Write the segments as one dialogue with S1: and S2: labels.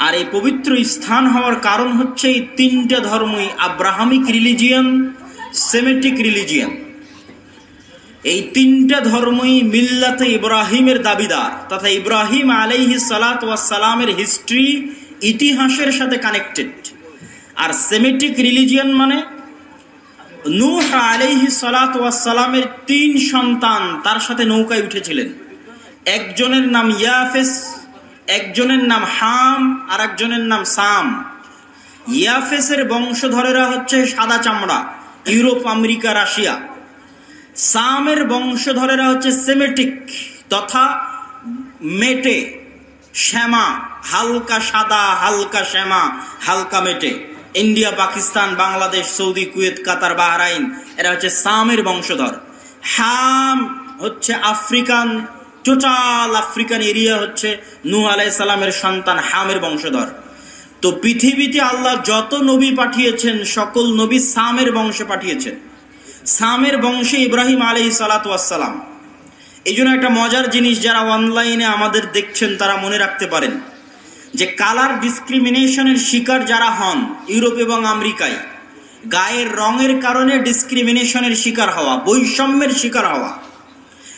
S1: আর এই পবিত্র স্থান হওয়ার কারণ হচ্ছে এই তিনটা ধর্মই, আব্রাহামিক রিলিজিয়ান, সেমেটিক রিলিজিয়ান, এই তিনটা ধর্মই মিল্লাতে ইব্রাহিমের দাবিদার তথা ইব্রাহিম আলাইহিস সালাতু ওয়াস সালামের হিস্ট্রি, ইতিহাসের সাথে কানেক্টেড। আর সেমেটিক রিলিজিয়ান মানে নূহ আলাইহিস সালাতু ওয়াস সালামের 3 সন্তান তার সাথে নৌকায় উঠেছিলেন। একজনের নাম ইয়াফেস, একজনের নাম হাম, আর একজনের নাম সাম। ইয়াফেসের বংশধরেরা হচ্ছে সাদা চামড়া, ইউরোপ, আমেরিকা, রাশিয়া। সামের বংশধরেরা হচ্ছে সেমেটিক তথা মেটে, শ্যামা, হালকা সাদা, হালকা শ্যামা, হালকা মেটে। India, Pakistan, Bangladesh, Saudi, Kuwait, Qatar, Bahrain, এরা হচ্ছে সামের বংশধর। হাম হচ্ছে আফ্রিকান, টোটাল আফ্রিকান এরিয়া হচ্ছে নূহ আলাইহিস সালামের সন্তান হামের বংশধর। তো পৃথিবীতে আল্লাহ যত নবী পাঠিয়েছেন সকল নবী সামের বংশে পাঠিয়েছেন। সামের বংশে ইব্রাহিম আলাইহিস সালাতু ওয়াস সালাম। এই জন্য একটা মজার জিনিস, যারা অনলাইনে আমাদের দেখছেন তারা মনে রাখতে পারেন যে কালার ডিসক্রিমিনেশনের শিকার যারা হন ইউরোপ এবং আমেরিকায়, গায়ের রঙের কারণে ডিসক্রিমিনেশনের শিকার হওয়া, বৈষম্যের শিকার হওয়া,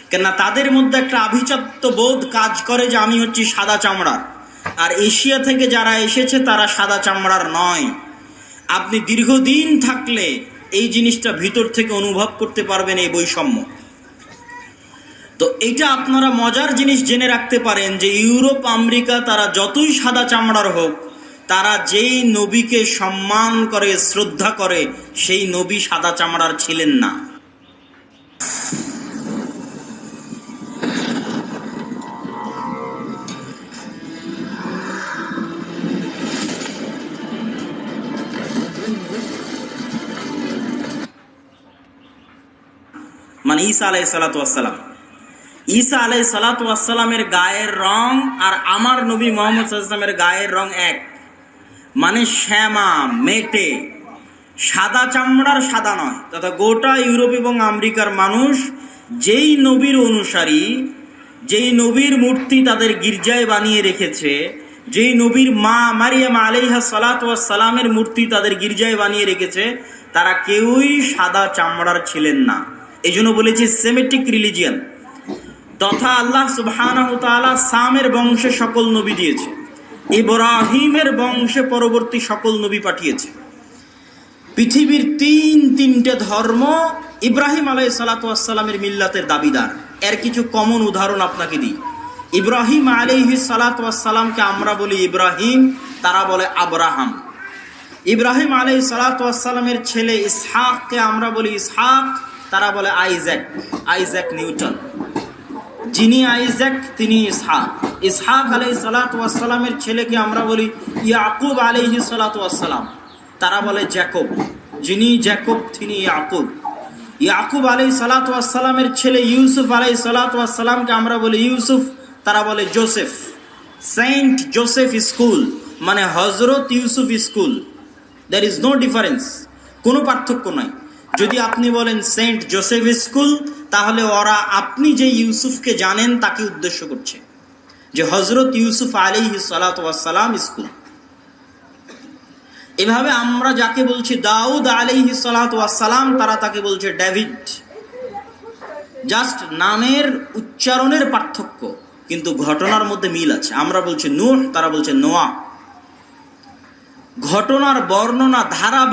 S1: কেননা তাদের মধ্যে একটা আভিজাত্য বোধ কাজ করে যে আমি হচ্ছি সাদা চামড়ার, আর এশিয়া থেকে যারা এসেছে তারা সাদা চামড়ার নয়। আপনি দীর্ঘদিন থাকলে এই জিনিসটা ভিতর থেকে অনুভব করতে পারবেন, এই বৈষম্য। তো এটা আপনারা মজার জিনিস জেনে রাখতে পারেন যে ইউরোপ, আমেরিকা তারা যতই সাদা চামড়ার হোক, তারা যেই নবীকে সম্মান করে, শ্রদ্ধা করে, সেই নবী সাদা চামড়ার ছিলেন না। মানে ঈসা আলাইহিস সালাতু ওয়াস সালাম, ঈসা আলাইহিস সালাতু ওয়াস সালামের গায়ের রং আর আমার নবী মুহাম্মদ সাল্লাল্লাহু আলাইহি ওয়াসাল্লামের গায়ের রং এক। মানে শ্যামা, মেটে, সাদা চামড়ার সাদা নয়। তথা গোটা ইউরোপ এবং আমেরিকার মানুষ যেই নবীর অনুসারী, যেই নবীর মূর্তি তাদের গির্জায় বানিয়ে রেখেছে, যেই নবীর মা মারিয়াম আলাইহা সালাতু ওয়াস সালামের মূর্তি তাদের গির্জায় বানিয়ে রেখেছে, তারা কেউই সাদা চামড়ার ছিলেন না। এই জন্য বলেছি সেমেটিক রিলিজিয়ান। তথা আল্লাহ সুবহানাহু ওয়া তাআলা সামের বংশে সকল নবী দিয়েছে, ইব্রাহিমের বংশে পরবর্তী সকল নবী পাঠিয়েছে। পৃথিবীর তিনটে ধর্ম ইব্রাহিম আলাইহিস সালাতু ওয়াস সালামের মিল্লাতের দাবিদার। এর কিছু কমন উদাহরণ আপনাকে দিই। ইব্রাহিম আলাইহিস সালাতু ওয়াস সালামকে আমরা বলি ইব্রাহিম, তারা বলে আব্রাহাম। ইব্রাহিম আলাইহিস সালাতু ওয়াস সালামের ছেলে ইসহাককে আমরা বলি ইসহাক, তারা বলে আইজ্যাক, আইজ্যাক নিউটন। যিনি আইজ্যাক তিনি ইসহাক। ইসহাক আলাইহিস সালাতু ওয়াস সালামের ছেলেকে আমরা বলি ইয়াকুব আলাইহিস সালাতু ওয়াস সালাম, তারা বলে জ্যাকব। যিনি জ্যাকব তিনি ইয়াকুব। ইয়াকুব আলাইহিস সালাতু ওয়াস সালামের ছেলে ইউসুফ আলাইহিস সালাতু ওয়াস সালামকে আমরা বলি ইউসুফ, তারা বলে জোসেফ। সেন্ট জোসেফ স্কুল মানে হযরত Yusuf school. There is no difference, কোনো পার্থক্য নাই। যদি আপনি বলেন সেন্ট জোসেফ স্কুল, তাহলে ওরা আপনি যে ইউসুফকে জানেন তাকে উদ্দেশ্য করছে, যে হযরত ইউসুফ আলাইহিস সালাতু ওয়াস সালাম স্কুল। এভাবে আমরা যাকে বলছি দাউদ আলাইহিস সালাতু ওয়াস সালাম, তারা তাকে বলছে ডেভিড। জাস্ট নামের উচ্চারণের পার্থক্য, কিন্তু ঘটনার মধ্যে মিল আছে। আমরা বলছি নূহ, তারা বলছে নোয়া। ঘটনার বর্ণনা ধারা